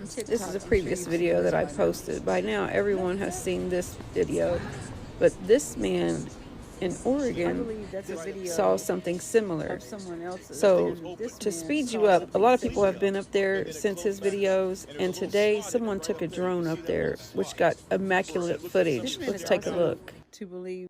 This is a previous video that I posted. By now, everyone has seen this video, but this man in Oregon saw something similar. So to speed you up, a lot of people have been up there since his videos, and today someone took a drone up there which got immaculate footage. Let's take a look. To believe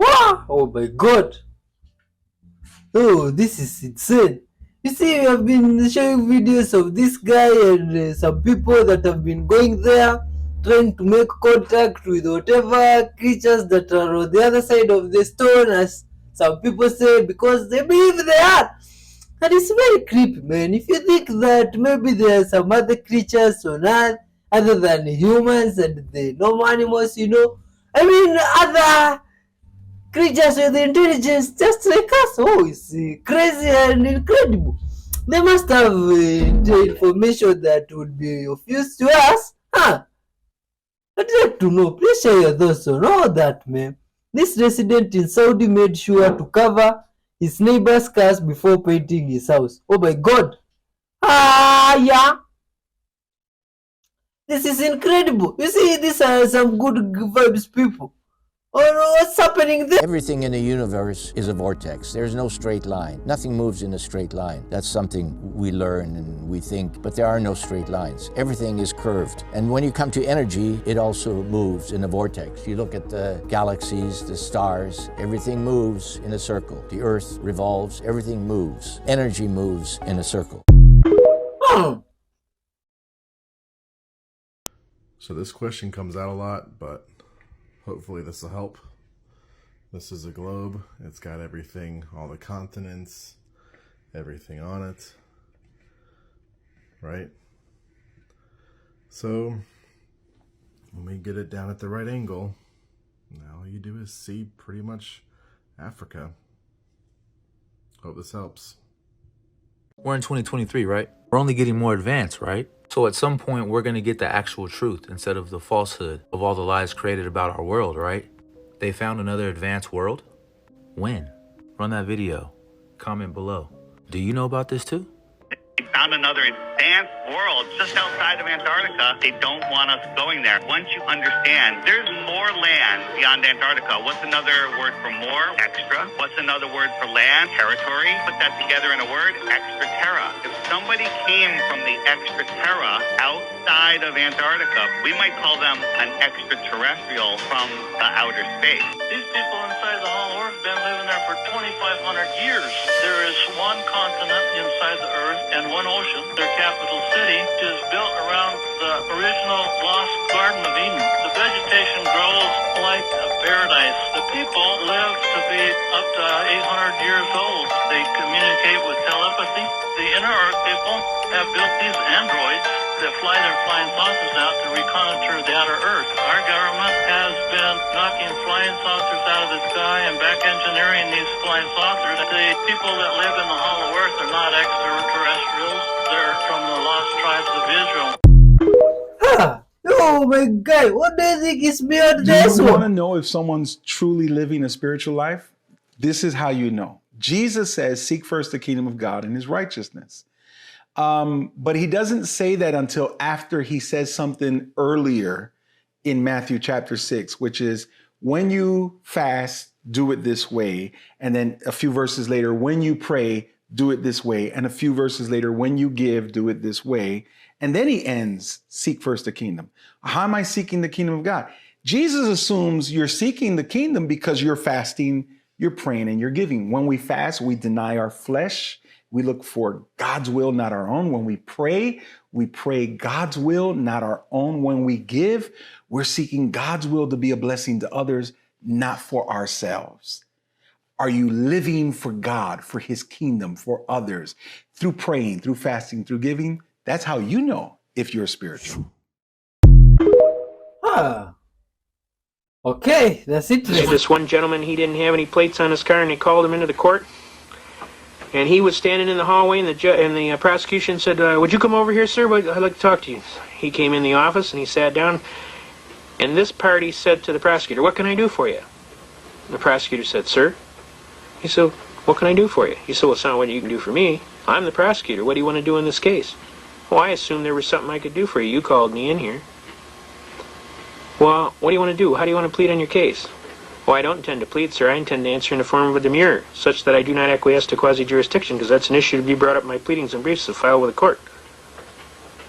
Wow! Oh my god! Oh, this is insane. You see, we have been showing videos of this guy and some people that have been going there trying to make contact with whatever creatures that are on the other side of the stone, as some people say, because they believe they are. And it's very creepy, man. If you think that maybe there are some other creatures on earth other than humans and the normal animals, I mean, other creatures with intelligence just like us. Oh, it's crazy and incredible. They must have the information that would be of use to us. Huh? I'd like to know. Please share your thoughts on all that, man. This resident in Saudi made sure to cover his neighbor's cars before painting his house. Oh my god. Yeah. This is incredible. You see, these are some good vibes people. Oh no, what's happening there? Everything in the universe is a vortex. There's no straight line. Nothing moves in a straight line. That's something we learn and we think, but there are no straight lines. Everything is curved. And when you come to energy, it also moves in a vortex. You look at the galaxies, the stars, everything moves in a circle. The earth revolves, everything moves. Energy moves in a circle. Oh. So this question comes out a lot, but hopefully this will help. This is a globe. It's got everything, all the continents, everything on it, right? So when we get it down at the right angle, now all you do is see pretty much Africa. Hope this helps. We're in 2023, right? We're only getting more advanced, right? So at some point, we're going to get the actual truth instead of the falsehood of all the lies created about our world, right? They found another advanced world? When? Run that video. Comment below. Do you know about this too? They found another advanced world just outside of Antarctica. They don't want us going there. Once you understand, there's more land beyond Antarctica. What's another word for more? Extra. What's another word for land? Territory. Put that together in a word, extraterra. If somebody came from the extraterra outside of Antarctica, we might call them an extraterrestrial from the outer space. These people inside the Hollow Earth have been living there for 2,500 years. There is one continent inside the Earth and one ocean. Their capital city is built around the original lost Garden of Eden. The vegetation grows like a paradise. The people live to be up to 800 years old. They communicate with telepathy. The inner Earth people have built these androids that fly their flying saucers out to reconnoiter the outer Earth. Our government has been knocking flying saucers out of the sky and back engineering these flying saucers. The people that live in the Hollow Earth are not extraterrestrials. They're from the lost tribes of Israel. Oh my god, what do you think is beyond Do this you want to one? know if someone's truly living a spiritual life? This is how you know. Jesus says, seek first the kingdom of God and his righteousness. But he doesn't say that until after he says something earlier in Matthew chapter 6, which is when you fast, do it this way. And then a few verses later, when you pray, do it this way. And a few verses later, when you give, do it this way. And then he ends, seek first the kingdom. How am I seeking the kingdom of God? Jesus assumes you're seeking the kingdom because you're fasting, you're praying, and you're giving. When we fast, we deny our flesh. We look for God's will, not our own. When we pray God's will, not our own. When we give, we're seeking God's will to be a blessing to others, not for ourselves. Are you living for God, for his kingdom, for others, through praying, through fasting, through giving? That's how you know if you're spiritual. Huh. Okay, that's interesting. This one gentleman, he didn't have any plates on his car, and they called him into the court. And he was standing in the hallway, and the prosecution said, "Would you come over here, sir? I'd like to talk to you." He came in the office, and he sat down. And this party said to the prosecutor, "What can I do for you?" And the prosecutor said, "Sir?" He said, "What can I do for you?" He said, "Well, it's not what you can do for me. I'm the prosecutor. What do you want to do in this case?" "Well, I assumed there was something I could do for you. You called me in here." "Well, what do you want to do? How do you want to plead on your case?" "Well, I don't intend to plead, sir. I intend to answer in the form of a demurrer, such that I do not acquiesce to quasi-jurisdiction, because that's an issue to be brought up in my pleadings and briefs to file with the court."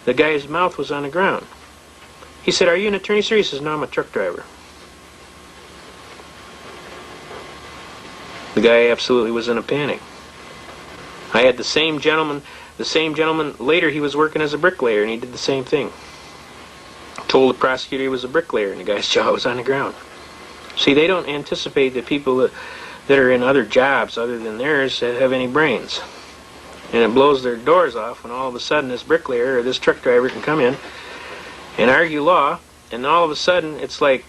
The guy's mouth was on the ground. He said, "Are you an attorney, sir?" He says, "No, I'm a truck driver." The guy absolutely was in a panic. I had the same gentleman later, he was working as a bricklayer, and he did the same thing. Told the prosecutor he was a bricklayer, and the guy's jaw was on the ground. See, they don't anticipate that people that are in other jobs other than theirs have any brains. And it blows their doors off when all of a sudden this bricklayer or this truck driver can come in and argue law, and all of a sudden it's like,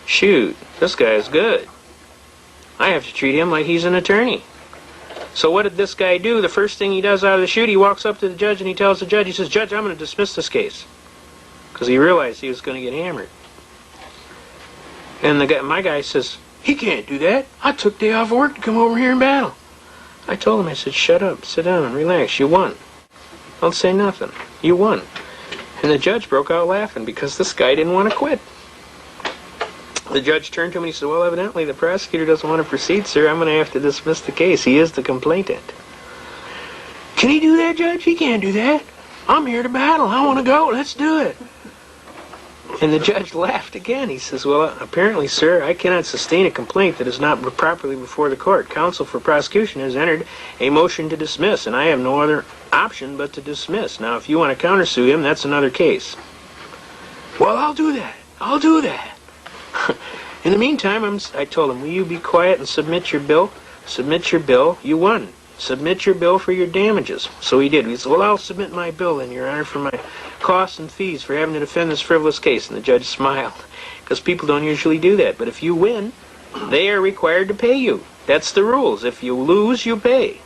shoot, this guy is good. I have to treat him like he's an attorney. So what did this guy do? The first thing he does out of the chute, he walks up to the judge and he tells the judge, he says, "Judge, I'm going to dismiss this case." Because he realized he was going to get hammered. And my guy says, "He can't do that. I took day off work to come over here and battle." I told him, I said, "Shut up, sit down and relax. You won. Don't say nothing. You won." And the judge broke out laughing because this guy didn't want to quit. The judge turned to him and he said, "Well, evidently the prosecutor doesn't want to proceed, sir. I'm going to have to dismiss the case. He is the complainant." "Can he do that, Judge? He can't do that. I'm here to battle. I want to go. Let's do it." And the judge laughed again. He says, "Well, apparently, sir, I cannot sustain a complaint that is not properly before the court. Counsel for prosecution has entered a motion to dismiss, and I have no other option but to dismiss. Now, if you want to countersue him, that's another case." "Well, I'll do that. I'll do that." In the meantime, I told him, "Will you be quiet and submit your bill?" "Submit your bill. You won. Submit your bill for your damages." So he did. He said, "Well, I'll submit my bill then, Your Honor, for my costs and fees for having to defend this frivolous case." And the judge smiled, because people don't usually do that. But if you win, they are required to pay you. That's the rules. If you lose, you pay.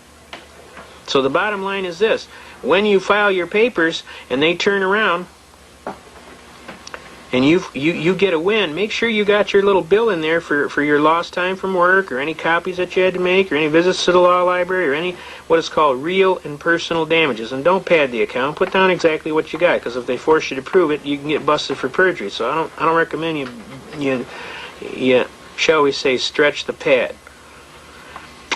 So the bottom line is this. When you file your papers and they turn around and you get a win, make sure you got your little bill in there for your lost time from work, or any copies that you had to make, or any visits to the law library, or any what is called real and personal damages. And don't pad the account. Put down exactly what you got, because if they force you to prove it, you can get busted for perjury. So I don't recommend you shall we say, stretch the pad.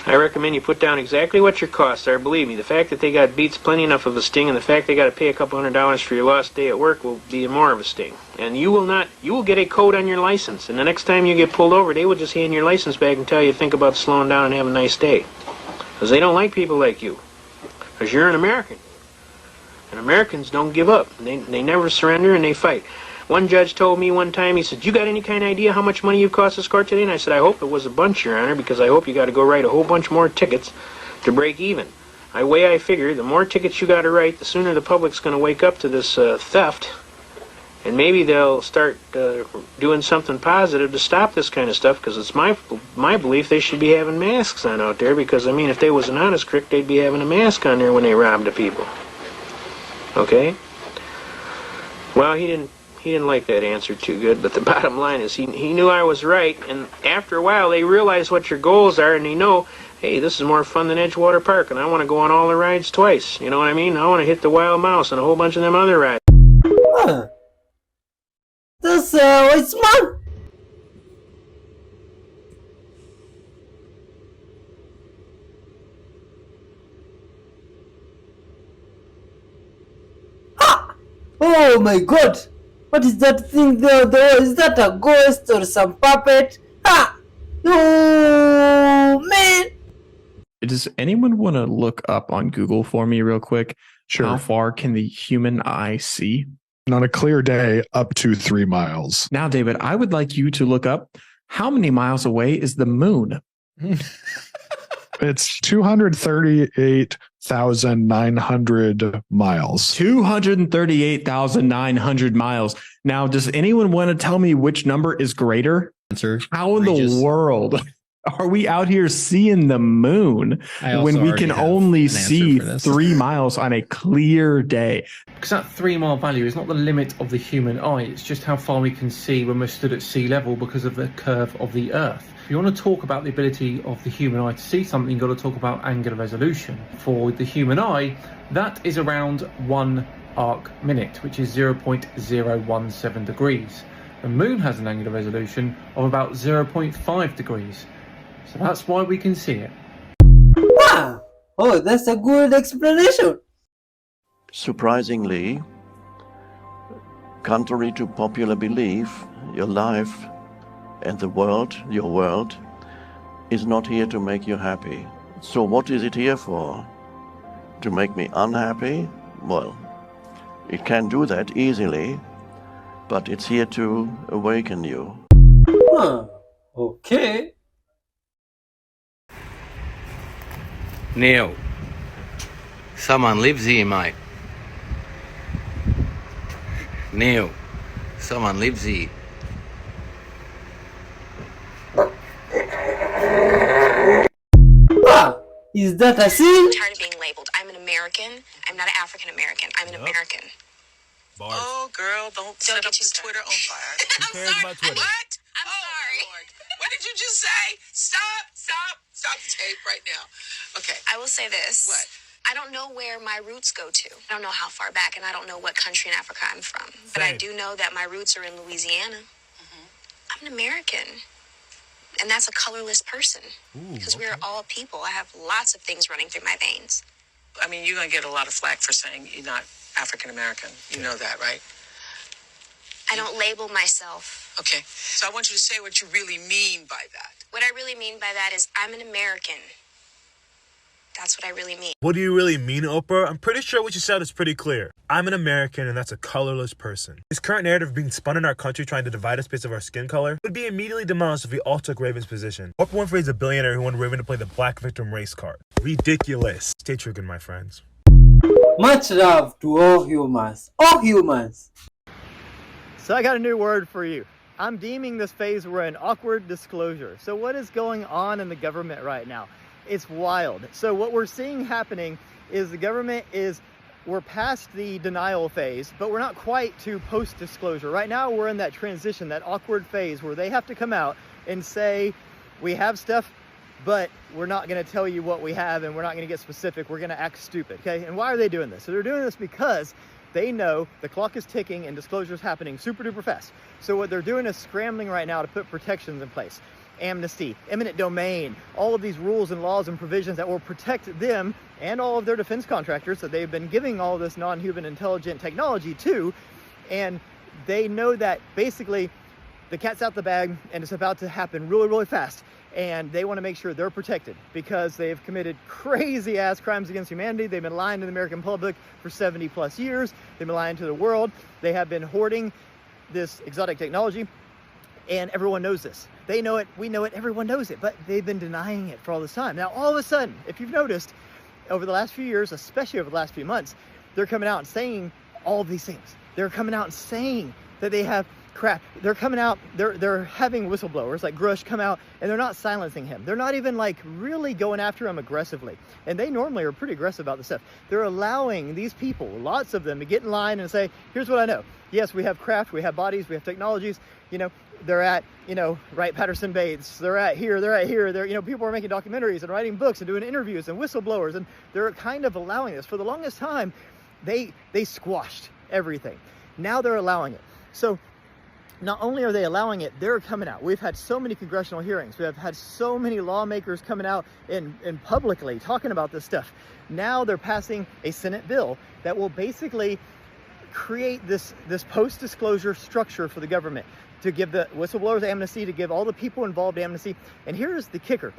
I recommend you put down exactly what your costs are. Believe me, the fact that they got beats plenty enough of a sting, and the fact they got to pay a couple $100 for your lost day at work will be more of a sting. And you will get a code on your license, and the next time you get pulled over, they will just hand your license back and tell you to think about slowing down and have a nice day. Because they don't like people like you. Because you're an American. And Americans don't give up. They never surrender, and they fight. One judge told me one time, he said, "You got any kind of idea how much money you've cost this court today?" And I said, "I hope it was a bunch, Your Honor, because I hope you got to go write a whole bunch more tickets to break even." The way I figure, the more tickets you got to write, the sooner the public's going to wake up to this theft, and maybe they'll start doing something positive to stop this kind of stuff, because it's my belief they should be having masks on out there, because, I mean, if they was an honest crook, they'd be having a mask on there when they robbed the people. Okay? Well, he didn't like that answer too good, but the bottom line is he knew I was right, and after a while they realize what your goals are, and they know, hey, this is more fun than Edgewater Park, and I want to go on all the rides twice. You know what I mean? I want to hit the Wild Mouse and a whole bunch of them other rides. Huh. That's it's smart. Ha! Oh my God! What is that thing there? Is that a ghost or some puppet? Ah! Oh, man! Does anyone want to look up on Google for me real quick? Sure. How far can the human eye see? On a clear day, up to 3 miles. Now, David, I would like you to look up how many miles away is the moon? It's 238,900 miles. 238,900 miles. Now, does anyone want to tell me which number is greater? Answer. How in the world are we out here seeing the moon when we can only see 3 miles on a clear day? Because that 3 mile value is not the limit of the human eye, it's just how far we can see when we're stood at sea level because of the curve of the Earth. If you want to talk about the ability of the human eye to see something, you've got to talk about angular resolution. For the human eye, that is around 1 arc minute, which is 0.017 degrees. The moon has an angular resolution of about 0.5 degrees. So that's why we can see it. Wow! Oh, that's a good explanation. Surprisingly, contrary to popular belief, your life and the world, your world, is not here to make you happy. So what is it here for? To make me unhappy? Well, it can do that easily, but it's here to awaken you. Huh. Okay. Neil, someone lives here, mate. Neil, someone lives here. Wow, is that a scene? I'm tired of being labeled. I'm an American. I'm not an African American. I'm an American. Bars. Oh, girl, don't set up the Twitter on fire. I'm sorry. About Twitter? What? I'm sorry. Lord. What did you just say? Stop the tape right now. Okay. I will say this. What? I don't know where my roots go to. I don't know how far back, and I don't know what country in Africa I'm from. But I do know that my roots are in Louisiana. I'm an American. And that's a colorless person. Because we are all people. I have lots of things running through my veins. I mean, you're going to get a lot of flack for saying you're not African American. You know that, right? I don't label myself. Okay. So I want you to say what you really mean by that. What I really mean by that is I'm an American. That's what I really mean. What do you really mean, Oprah? I'm pretty sure what you said is pretty clear. I'm an American, and that's a colorless person. This current narrative being spun in our country trying to divide us based on our skin color would be immediately demolished if we all took Raven's position. Oprah Winfrey is a billionaire who wanted Raven to play the black victim race card. Ridiculous. Stay triggered, my friends. Much love to all humans. All humans. So I got a new word for you. I'm deeming this phase we're in awkward disclosure. So what is going on in the government right now? It's wild. So what we're seeing happening is the government we're past the denial phase, but we're not quite to post-disclosure. Right now we're in that transition, that awkward phase where they have to come out and say, we have stuff, but we're not going to tell you what we have, and we're not going to get specific. We're going to act stupid, okay? And why are they doing this? So they're doing this because they know the clock is ticking and disclosure is happening super duper fast. So what they're doing is scrambling right now to put protections in place. Amnesty, eminent domain, all of these rules and laws and provisions that will protect them and all of their defense contractors that they've been giving all this non-human intelligent technology to. And they know that basically the cat's out the bag and it's about to happen really, really fast. And they want to make sure they're protected because they've committed crazy ass crimes against humanity. They've been lying to the American public for 70 plus years. They've been lying to the world. They have been hoarding this exotic technology. And everyone knows this. They know it, we know it, everyone knows it, but they've been denying it for all this time. Now, all of a sudden, if you've noticed, over the last few years, especially over the last few months, they're coming out and saying all of these things. They're coming out and saying that they have crap. They're coming out, they're having whistleblowers like Grush come out, and they're not silencing him. They're not even like really going after him aggressively. And they normally are pretty aggressive about this stuff. They're allowing these people, lots of them, to get in line and say, here's what I know. Yes, we have craft, we have bodies, we have technologies, you know, they're at, you know, Wright-Patterson Bates, they're at here, they're, you know, people are making documentaries and writing books and doing interviews and whistleblowers, and they're kind of allowing this. For the longest time, they squashed everything. Now they're allowing it. So not only are they allowing it, they're coming out. We've had so many congressional hearings. We have had so many lawmakers coming out and publicly talking about this stuff. Now they're passing a Senate bill that will basically create this post-disclosure structure for the government to give the whistleblowers amnesty, to give all the people involved amnesty. And here's the kicker.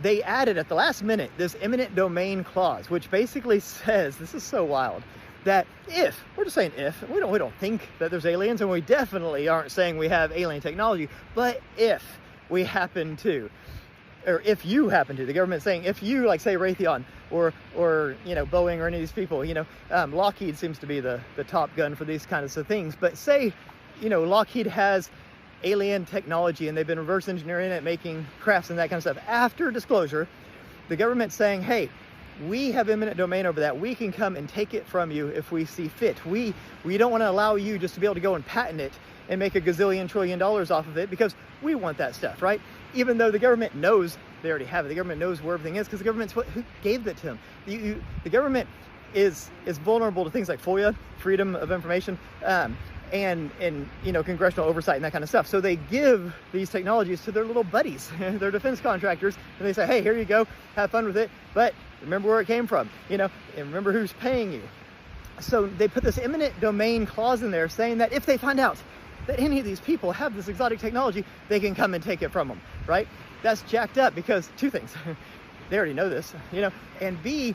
They added at the last minute this eminent domain clause, which basically says, this is so wild, that if, we're just saying if, we don't think that there's aliens, and we definitely aren't saying we have alien technology, but if we happen to, or if you happen to, the government's saying, if you, like say Raytheon or Boeing or any of these people, Lockheed seems to be the top gun for these kinds of things. But say, Lockheed has alien technology and they've been reverse engineering it, making crafts and that kind of stuff. After disclosure, the government's saying, hey, we have eminent domain over that. We can come and take it from you if we see fit. We don't want to allow you just to be able to go and patent it and make a gazillion trillion dollars off of it, because we want that stuff, right? Even though the government knows they already have it. The government knows where everything is because the government's who gave it to them. The government is vulnerable to things like FOIA, freedom of information, and congressional oversight and that kind of stuff. So they give these technologies to their little buddies, their defense contractors, and they say, hey, here you go, have fun with it, but remember where it came from, and remember who's paying you. So they put this eminent domain clause in there saying that if they find out that any of these people have this exotic technology, they can come and take it from them, right? That's jacked up because two things. They already know this, and B,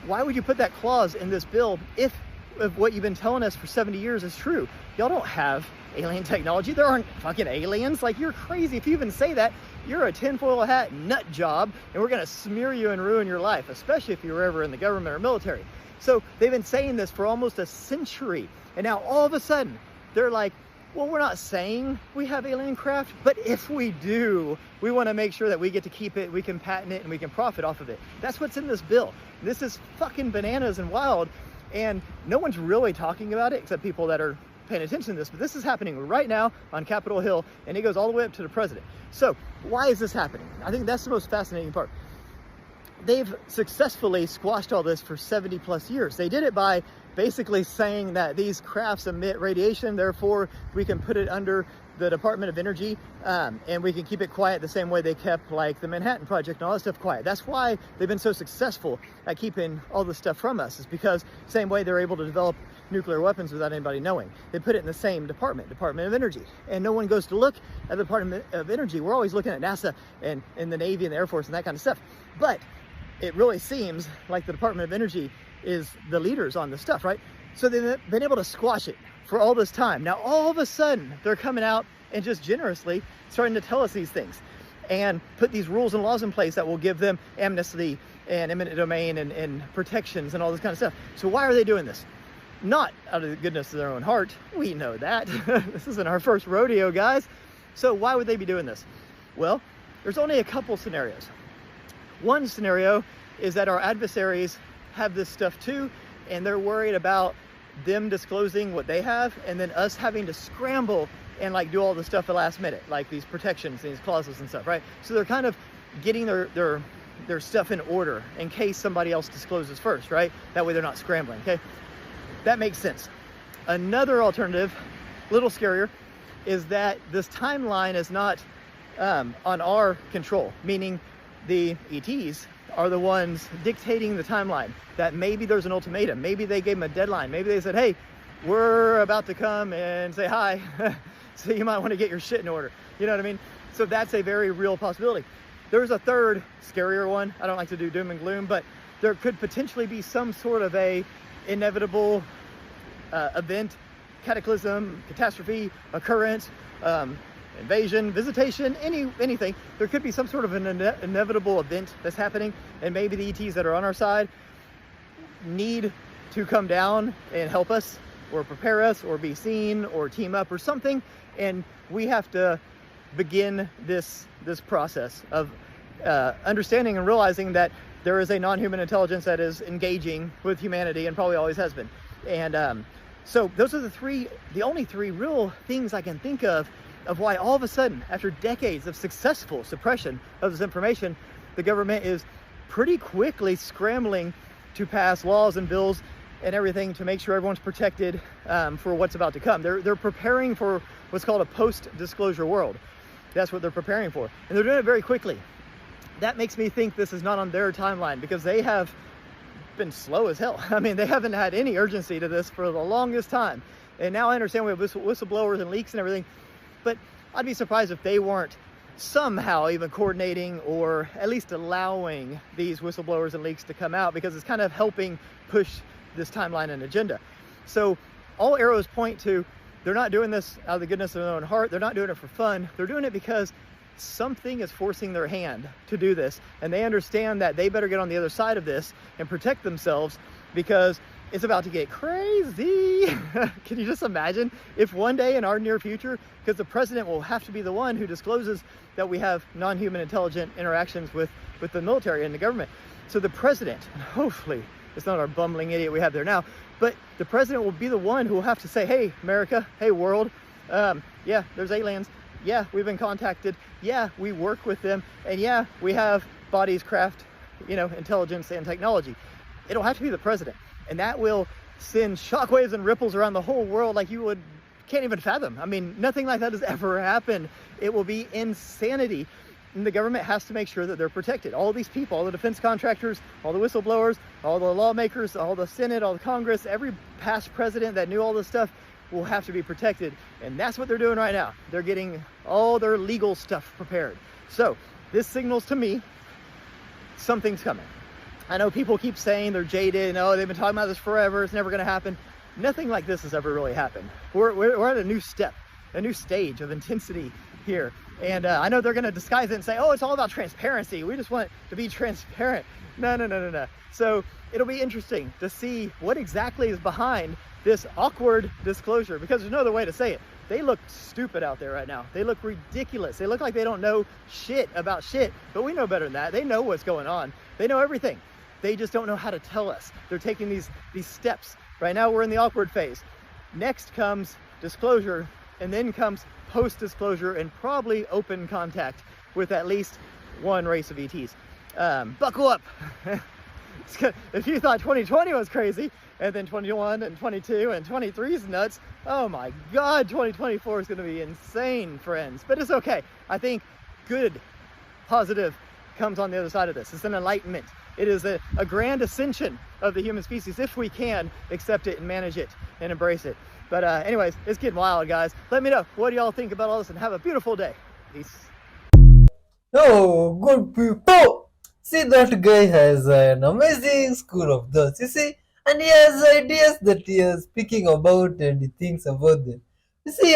why would you put that clause in this bill if what you've been telling us for 70 years is true? Y'all don't have alien technology. There aren't fucking aliens. Like, you're crazy. If you even say that, you're a tinfoil hat nut job, and we're going to smear you and ruin your life, especially if you were ever in the government or military. So they've been saying this for almost a century, and now all of a sudden they're like, well, we're not saying we have alien craft, but if we do, we want to make sure that we get to keep it, we can patent it, and we can profit off of it. That's what's in this bill. This is fucking bananas and wild, and no one's really talking about it except people that are paying attention to this, but this is happening right now on Capitol Hill, and it goes all the way up to the president. So why is this happening? I think that's the most fascinating part. They've successfully squashed all this for 70 plus years. They did it by basically saying that these crafts emit radiation, therefore we can put it under the Department of Energy, and we can keep it quiet the same way they kept like the Manhattan Project and all that stuff quiet. That's why they've been so successful at keeping all this stuff from us, is because same way they're able to develop nuclear weapons without anybody knowing. They put it in the same Department of Energy, and no one goes to look at the Department of Energy. We're always looking at NASA and the Navy and the Air Force and that kind of stuff. But it really seems like the Department of Energy is the leaders on this stuff, right? So they've been able to squash it for all this time. Now, all of a sudden, they're coming out and just generously starting to tell us these things and put these rules and laws in place that will give them amnesty and eminent domain and protections and all this kind of stuff. So why are they doing this? Not out of the goodness of their own heart. We know that. This isn't our first rodeo, guys. So why would they be doing this? Well, there's only a couple scenarios. One scenario is that our adversaries have this stuff too, and they're worried about them disclosing what they have and then us having to scramble and like do all the stuff at the last minute, like these protections, these clauses and stuff, right? So they're kind of getting their stuff in order in case somebody else discloses first, right? That way they're not scrambling, okay? That makes sense. Another alternative, a little scarier, is that this timeline is not on our control, meaning the ETs are the ones dictating the timeline, that maybe there's an ultimatum, maybe they gave them a deadline, maybe they said, hey, we're about to come and say hi, so you might want to get your shit in order. You know what I mean? So that's a very real possibility. There's a third, scarier one. I don't like to do doom and gloom, but there could potentially be some sort of a inevitable event, cataclysm, catastrophe, occurrence, invasion, visitation, anything. There could be some sort of an inevitable event that's happening, and maybe the ETs that are on our side need to come down and help us or prepare us or be seen or team up or something, and we have to begin this process of understanding and realizing that there is a non-human intelligence that is engaging with humanity and probably always has been. And so those are the only three real things I can think of why all of a sudden, after decades of successful suppression of this information, the government is pretty quickly scrambling to pass laws and bills and everything to make sure everyone's protected for what's about to come. They're preparing for what's called a post-disclosure world. That's what they're preparing for. And they're doing it very quickly. That makes me think this is not on their timeline, because they have been slow as hell. I mean, they haven't had any urgency to this for the longest time. And now I understand we have whistleblowers and leaks and everything, but I'd be surprised if they weren't somehow even coordinating or at least allowing these whistleblowers and leaks to come out, because it's kind of helping push this timeline and agenda. So all arrows point to, they're not doing this out of the goodness of their own heart. They're not doing it for fun. They're doing it because something is forcing their hand to do this, and they understand that they better get on the other side of this and protect themselves, because it's about to get crazy. Can you just imagine if one day in our near future, because the president will have to be the one who discloses that we have non-human intelligent interactions with the military and the government. So the president, hopefully it's not our bumbling idiot we have there now, but the president will be the one who will have to say, hey, America, hey, world, yeah, there's aliens. Yeah, we've been contacted. Yeah, we work with them. And yeah, we have bodies, craft, intelligence and technology. It'll have to be the president. And that will send shockwaves and ripples around the whole world like you can't even fathom. I mean, nothing like that has ever happened. It will be insanity. And the government has to make sure that they're protected. All these people, all the defense contractors, all the whistleblowers, all the lawmakers, all the Senate, all the Congress, every past president that knew all this stuff will have to be protected. And that's what they're doing right now. They're getting all their legal stuff prepared. So this signals to me something's coming. I know people keep saying they're jaded and, oh, they've been talking about this forever, it's never going to happen. Nothing like this has ever really happened. We're at a new step, a new stage of intensity here. And I know they're going to disguise it and say, oh, it's all about transparency. We just want to be transparent. No. So it'll be interesting to see what exactly is behind this awkward disclosure, because there's no other way to say it. They look stupid out there right now. They look ridiculous. They look like they don't know shit about shit, but we know better than that. They know what's going on. They know everything. They just don't know how to tell us. They're taking these steps. Right now we're in the awkward phase. Next comes disclosure, and then comes post-disclosure and probably open contact with at least one race of ETs. Buckle up. If you thought 2020 was crazy, and then 21 and 22 and 23 is nuts, oh my God, 2024 is going to be insane, friends. But it's okay. I think good, positive comes on the other side of this. It's an enlightenment. It is a grand ascension of the human species if we can accept it and manage it and embrace it. But anyways, it's getting wild, guys. Let me know, what do y'all think about all this, and have a beautiful day. Peace. Oh, good people. See, that guy has an amazing school of thoughts, you see, and he has ideas that he is speaking about and he thinks about them. You see,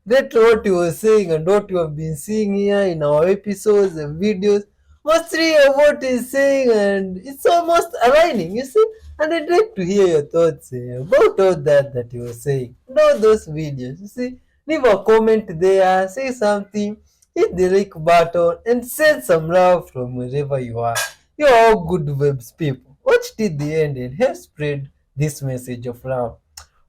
that's what you were saying and what you have been seeing here in our episodes and videos. Mostly of what he's saying, and it's almost aligning, you see. And I'd like to hear your thoughts about all that you were saying, and all those videos, you see. Leave a comment there, say something, hit the like button, and send some love from wherever you are. You're all good vibes people. Watch till the end and help spread this message of love.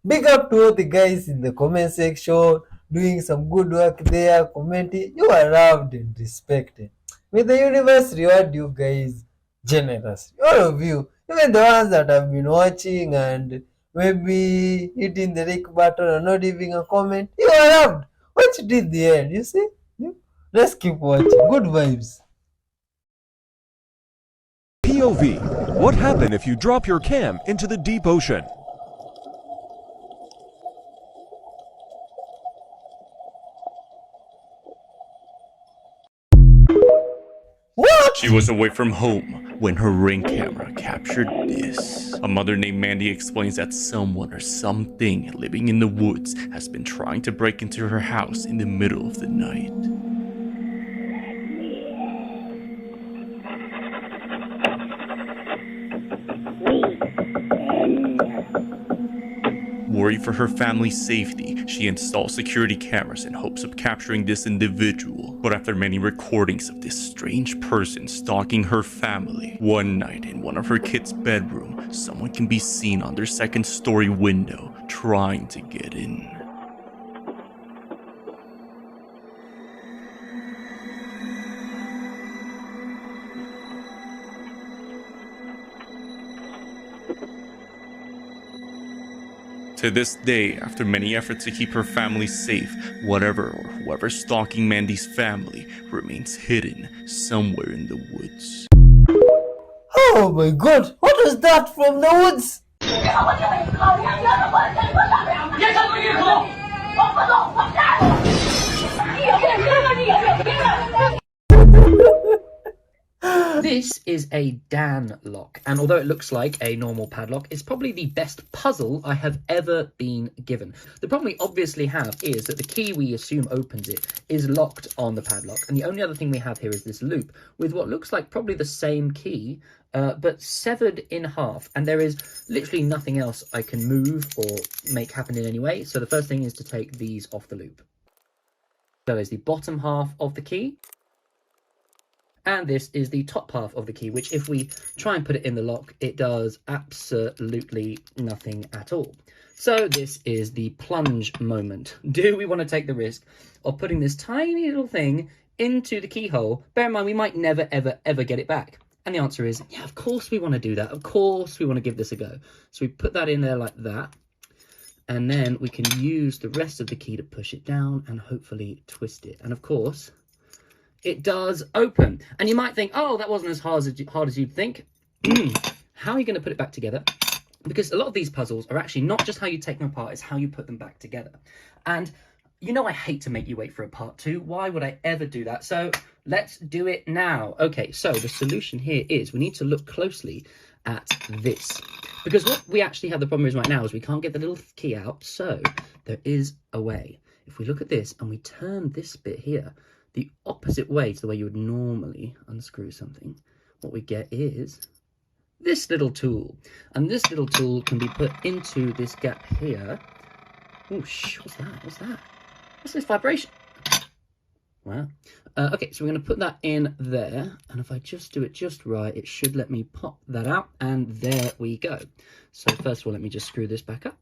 Big up to all the guys in the comment section, doing some good work there, commenting. You are loved and respected. May the universe reward you guys generously. All of you, even the ones that have been watching and maybe hitting the like button or not leaving a comment, you are loved. Watch till the end, you see? Let's keep watching. Good vibes. POV. What happened if you drop your cam into the deep ocean? What? She was away from home when her Ring camera captured this. A mother named Mandy explains that someone or something living in the woods has been trying to break into her house in the middle of the night. Worried for her family's safety, she installed security cameras in hopes of capturing this individual. But after many recordings of this strange person stalking her family, one night in one of her kids' bedroom, someone can be seen on their second-story window trying to get in. To this day, after many efforts to keep her family safe, whatever or whoever's stalking Mandy's family remains hidden somewhere in the woods. Oh my God, what is that from the woods? This is a Dan lock, and although it looks like a normal padlock, it's probably the best puzzle I have ever been given. The problem we obviously have is that the key we assume opens it is locked on the padlock, and the only other thing we have here is this loop with what looks like probably the same key, but severed in half, and there is literally nothing else I can move or make happen in any way. So the first thing is to take these off the loop. So there's the bottom half of the key, and this is the top half of the key, which if we try and put it in the lock, it does absolutely nothing at all. So this is the plunge moment. Do we want to take the risk of putting this tiny little thing into the keyhole? Bear in mind, we might never, ever, ever get it back. And the answer is, yeah, of course we want to do that. Of course we want to give this a go. So we put that in there like that. And then we can use the rest of the key to push it down and hopefully twist it. And of course, it does open. And you might think, oh, that wasn't as hard as you'd think. How are you going to put it back together? Because a lot of these puzzles are actually not just how you take them apart, it's how you put them back together. And you know I hate to make you wait for a part 2. Why would I ever do that? So let's do it now. Okay, so the solution here is we need to look closely at this. Because what we actually have the problem is right now is we can't get the little key out. So there is a way. If we look at this and we turn this bit here the opposite way to the way you would normally unscrew something, what we get is this little tool. And this little tool can be put into this gap here. Oh, what's that? What's that? What's this vibration? Wow. Okay, so we're going to put that in there. And if I just do it just right, it should let me pop that out. And there we go. So first of all, let me just screw this back up.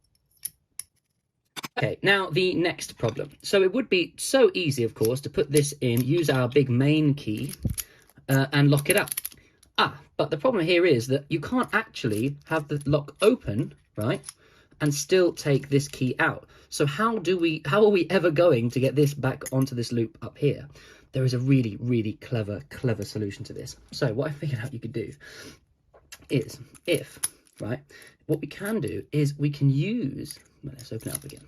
Okay, now the next problem. So it would be so easy, of course, to put this in, use our big main key, and lock it up. But the problem here is that you can't actually have the lock open, right, and still take this key out. So how are we ever going to get this back onto this loop up here? There is a really, really clever solution to this. So what I figured out you could do is what we can do is we can use, well, let's open it up again.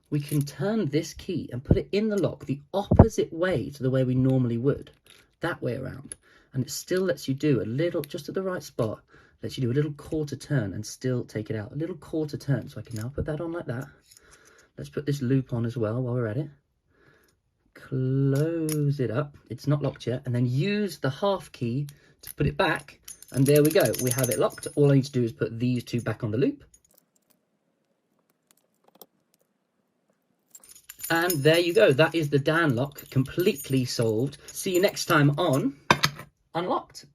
We can turn this key and put it in the lock the opposite way to the way we normally would, that way around. And it still lets you do a little, just at the right spot, lets you do a little quarter turn and still take it out. A little quarter turn. So I can now put that on like that. Let's put this loop on as well while we're at it. Close it up. It's not locked yet. And then use the half key to put it back. And there we go. We have it locked. All I need to do is put these two back on the loop. And there you go. That is the Dan lock completely solved. See you next time on Unlocked.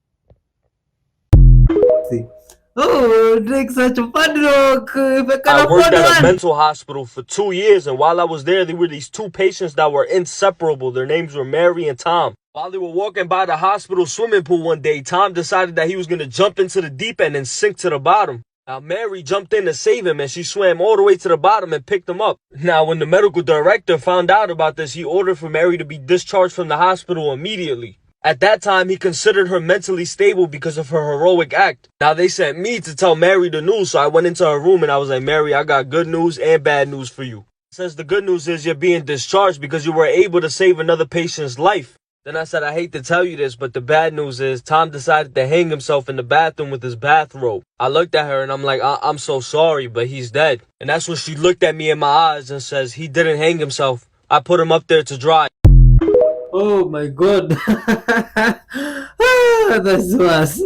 Oh, drink such a fun rock. I worked at a mental hospital for 2 years, and while I was there, there were these 2 patients that were inseparable. Their names were Mary and Tom. While they were walking by the hospital swimming pool one day, Tom decided that he was going to jump into the deep end and sink to the bottom. Now, Mary jumped in to save him, and she swam all the way to the bottom and picked him up. Now, when the medical director found out about this, he ordered for Mary to be discharged from the hospital immediately. At that time, he considered her mentally stable because of her heroic act. Now, they sent me to tell Mary the news, so I went into her room and I was like, Mary, I got good news and bad news for you. Says the good news is you're being discharged because you were able to save another patient's life. Then I said, I hate to tell you this, but the bad news is Tom decided to hang himself in the bathroom with his bathrobe. I looked at her and I'm like, I'm so sorry, but he's dead. And that's when she looked at me in my eyes and says, he didn't hang himself. I put him up there to dry. Oh my god. That's worse.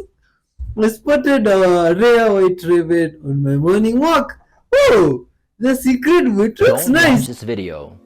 I spotted a rare white rabbit on my morning walk. Oh, the secret which looks Don't nice. watch this video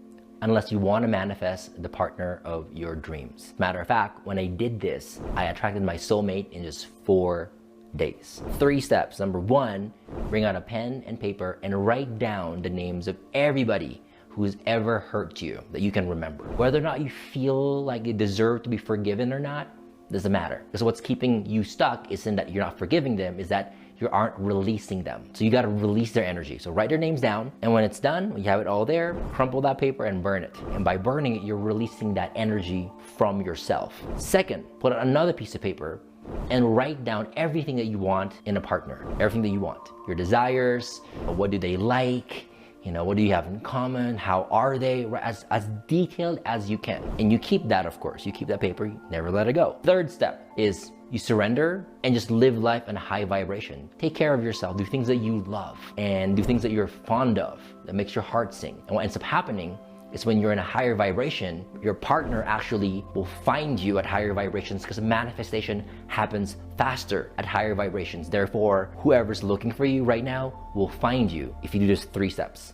unless you want to manifest the partner of your dreams. Matter of fact, when I did this, I attracted my soulmate in just 4 days. 3 steps. Number 1, bring out a pen and paper and write down the names of everybody who's ever hurt you that you can remember. Whether or not you feel like you deserve to be forgiven or not, doesn't matter. Because what's keeping you stuck isn't that you're not forgiving them, is that you aren't releasing them. So you gotta release their energy. So write their names down, and when it's done, when you have it all there, crumple that paper and burn it. And by burning it, you're releasing that energy from yourself. Second, put on another piece of paper and write down everything that you want in a partner. Everything that you want. Your desires, what do they like, you know, what do you have in common? How are they? As detailed as you can. And you keep that, of course. You keep that paper, you never let it go. Third step is You surrender and just live life in a high vibration. Take care of yourself, do things that you love, and do things that you're fond of, that makes your heart sing. And what ends up happening is when you're in a higher vibration, your partner actually will find you at higher vibrations because manifestation happens faster at higher vibrations. Therefore, whoever's looking for you right now will find you if you do just 3 steps.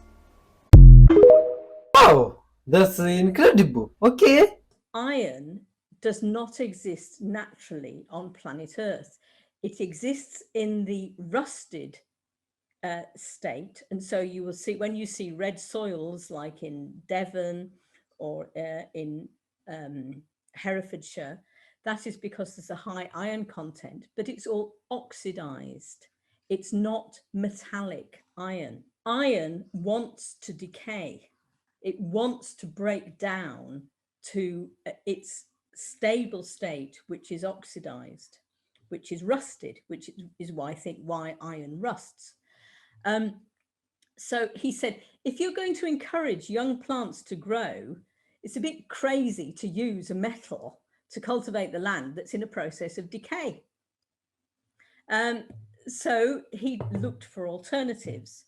Wow, that's incredible. Okay. Iron does not exist naturally on planet Earth. It exists in the rusted state, and so you will see, when you see red soils like in Devon or in Herefordshire, that is because there's a high iron content, but it's all oxidized. It's not metallic iron. Iron wants to decay. It wants to break down to its stable state, which is oxidized, which is rusted, which is why I think why iron rusts. So he said, if you're going to encourage young plants to grow, it's a bit crazy to use a metal to cultivate the land that's in a process of decay. So he looked for alternatives,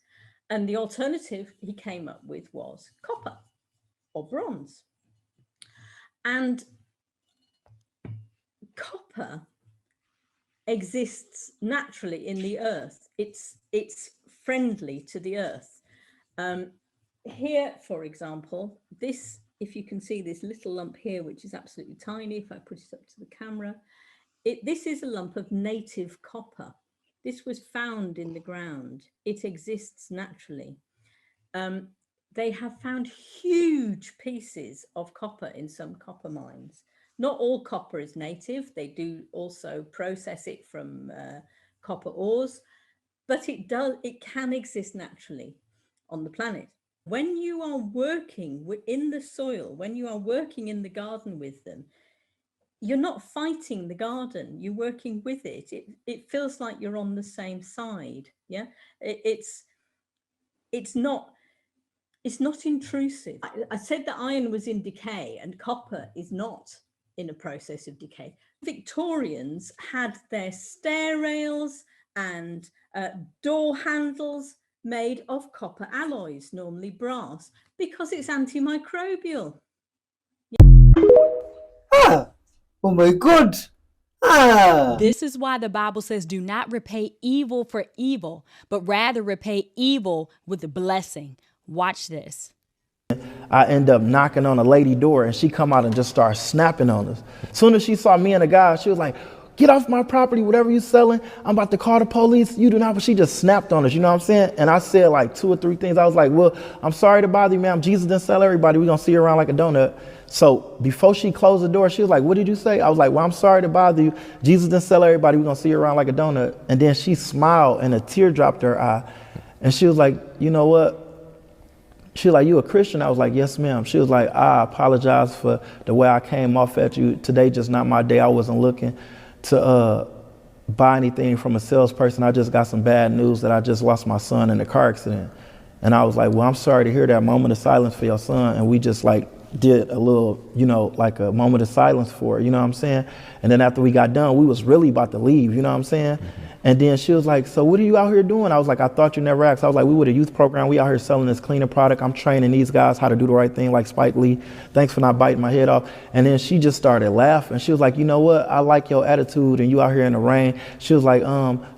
and the alternative he came up with was copper or bronze. And copper exists naturally in the earth. It's friendly to the earth. Here, for example, this, if you can see this little lump here, which is absolutely tiny, if I put it up to the camera, this is a lump of native copper. This was found in the ground. It exists naturally. They have found huge pieces of copper in some copper mines. Not all copper is native. They do also process it from copper ores, but it can exist naturally on the planet. When you are working in the soil, when you are working in the garden with them, you're not fighting the garden, you're working with it. It feels like you're on the same side. Yeah, it's not intrusive. I said that iron was in decay and copper is not in a process of decay. Victorians had their stair rails and door handles made of copper alloys, normally brass, because it's antimicrobial. Ah, oh my God. Ah. This is why the Bible says, do not repay evil for evil, but rather repay evil with a blessing. Watch this. I end up knocking on a lady door and she come out and just start snapping on us. As soon as she saw me and the guy, she was like, get off my property, whatever you're selling. I'm about to call the police. You do not. But she just snapped on us, you know what I'm saying? And I said like 2 or 3 things. I was like, well, I'm sorry to bother you, ma'am. Jesus didn't sell everybody. We're going to see you around like a donut. So before she closed the door, she was like, what did you say? I was like, well, I'm sorry to bother you. Jesus didn't sell everybody. We're going to see you around like a donut. And then she smiled and a tear dropped her eye. And she was like, you know what? She was like, you a Christian? I was like, yes, ma'am. She was like, I apologize for the way I came off at you. Today, just not my day. I wasn't looking to buy anything from a salesperson. I just got some bad news that I just lost my son in a car accident. And I was like, well, I'm sorry to hear that. Moment of silence for your son. And we just like did a little, you know, like a moment of silence for her, you know what I'm saying? And then after we got done, we was really about to leave, you know what I'm saying? And then she was like, so what are you out here doing? I was like, I thought you never asked. I was like, we with a youth program. We out here selling this cleaner product. I'm training these guys how to do the right thing like Spike Lee. Thanks for not biting my head off. And then she just started laughing. She was like, you know what? I like your attitude and you out here in the rain. She was like,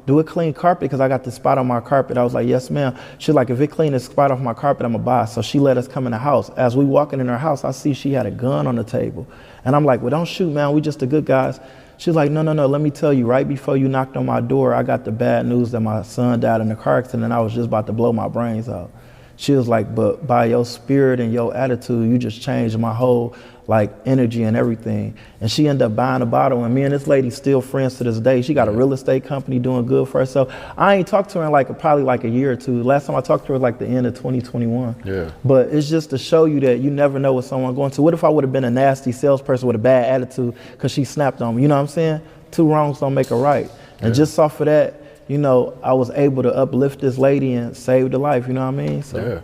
do it clean carpet because I got this spot on my carpet. I was like, yes, ma'am. She was like, if it clean this spot off my carpet, I'm going to buy it. So she let us come in the house. As we walking in her house, I see she had a gun on the table. And I'm like, well, don't shoot, man. We just the good guys. She was like, no, let me tell you, right before you knocked on my door, I got the bad news that my son died in a car accident and I was just about to blow my brains out. She was like, but by your spirit and your attitude, you just changed my whole like energy and everything. And she ended up buying a bottle, and me and this lady still friends to this day. She got a real estate company doing good for herself. I ain't talked to her in like probably like a year or two. Last time I talked to her was like the end of 2021. Yeah. But it's just to show you that you never know what someone's going to. What if I would have been a nasty salesperson with a bad attitude because she snapped on me? You know what I'm saying? 2 wrongs don't make a right. And just off of that, you know, I was able to uplift this lady and save the life. You know what I mean? So.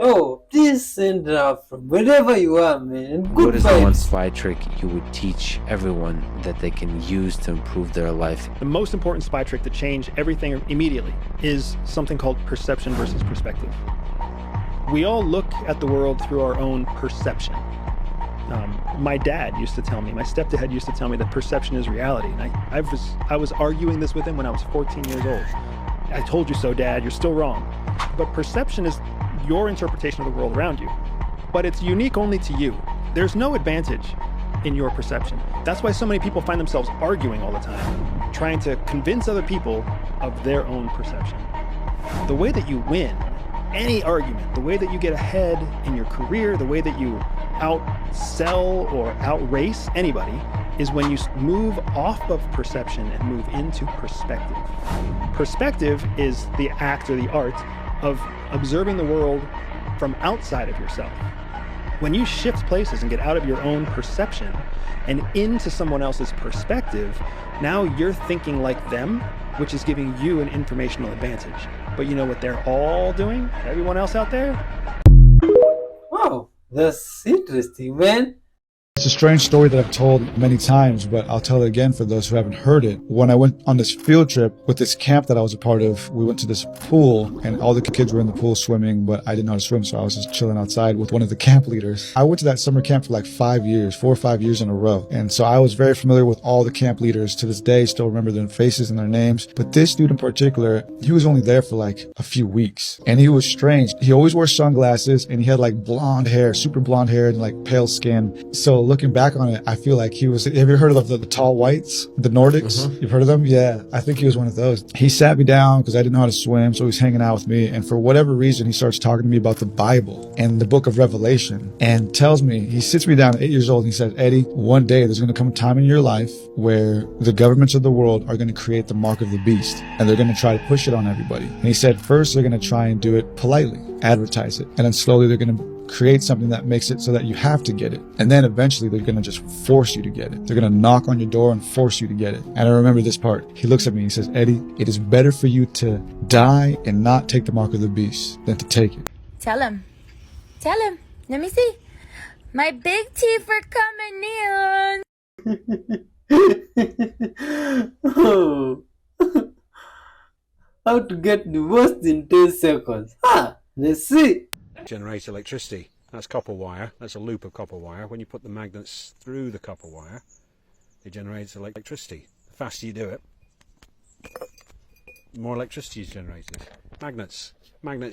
Oh, please peace and from wherever you are, man. Good What is the one vibes. spy trick you would teach everyone that they can use to improve their life? The most important spy trick to change everything immediately is something called perception versus perspective. We all look at the world through our own perception. My dad used to tell me, my stepdad used to tell me that perception is reality. And I was arguing this with him when I was 14 years old. I told you so, Dad, you're still wrong. But perception is your interpretation of the world around you. But it's unique only to you. There's no advantage in your perception. That's why so many people find themselves arguing all the time, trying to convince other people of their own perception. The way that you win any argument, the way that you get ahead in your career, the way that you outsell or outrace anybody is when you move off of perception and move into perspective. Perspective is the act or the art of observing the world from outside of yourself. When you shift places and get out of your own perception and into someone else's perspective, now you're thinking like them, which is giving you an informational advantage. But you know what they're all doing? Everyone else out there? Wow, that's interesting, man. It's a strange story that I've told many times, but I'll tell it again for those who haven't heard it. When I went on this field trip with this camp that I was a part of, we went to this pool and all the kids were in the pool swimming, but I didn't know how to swim, so I was just chilling outside with one of the camp leaders. I went to that summer camp for like 5 years, 4 or 5 years in a row. And so I was very familiar with all the camp leaders. To this day, still remember their faces and their names. But this dude in particular, he was only there for like a few weeks. And he was strange. He always wore sunglasses and he had like blonde hair, super blonde hair and like pale skin. So looking back on it, I feel like he was, have you heard of the tall whites, the Nordics? You've heard of them? Yeah, I think he was one of those. He sat me down because I didn't know how to swim, so he was hanging out with me. And for whatever reason, he starts talking to me about the Bible and the book of Revelation and tells me, he sits me down at 8 years old and he says, Eddie, one day there's going to come a time in your life where the governments of the world are going to create the mark of the beast and they're going to try to push it on everybody. And he said, first they're going to try and do it politely, advertise it. And then slowly they're going to create something that makes it so that you have to get it. And then eventually they're going to just force you to get it. They're going to knock on your door and force you to get it. And I remember this part. He looks at me and he says, Eddie, it is better for you to die and not take the mark of the beast than to take it. Tell him. Tell him. Let me see. My big teeth are coming in. Oh. How to get divorced in 10 seconds. Let's see. Generates electricity. That's copper wire. That's a loop of copper wire. When you put the magnets through the copper wire, it generates electricity. The faster you do it, the more electricity is generated. Magnets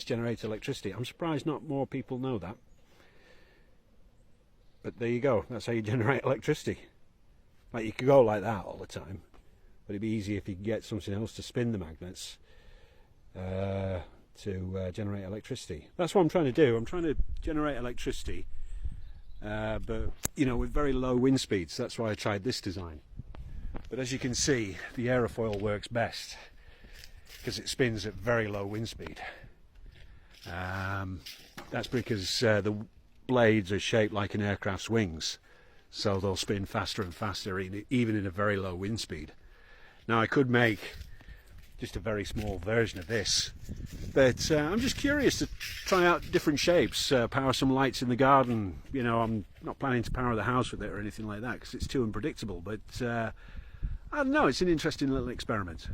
generate electricity. I'm surprised not more people know that. But there you go. That's how you generate electricity. Like, you could go like that all the time, but it'd be easy if you could get something else to spin the magnets to generate electricity. That's what I'm trying to do. I'm trying to generate electricity, but you know, with very low wind speeds. That's why I tried this design. But as you can see, the aerofoil works best because it spins at very low wind speed. That's because the blades are shaped like an aircraft's wings, so they'll spin faster and faster even in a very low wind speed. Now I could make just a very small version of this, but I'm just curious to try out different shapes, power some lights in the garden. You know, I'm not planning to power the house with it or anything like that because it's too unpredictable, but I don't know, it's an interesting little experiment.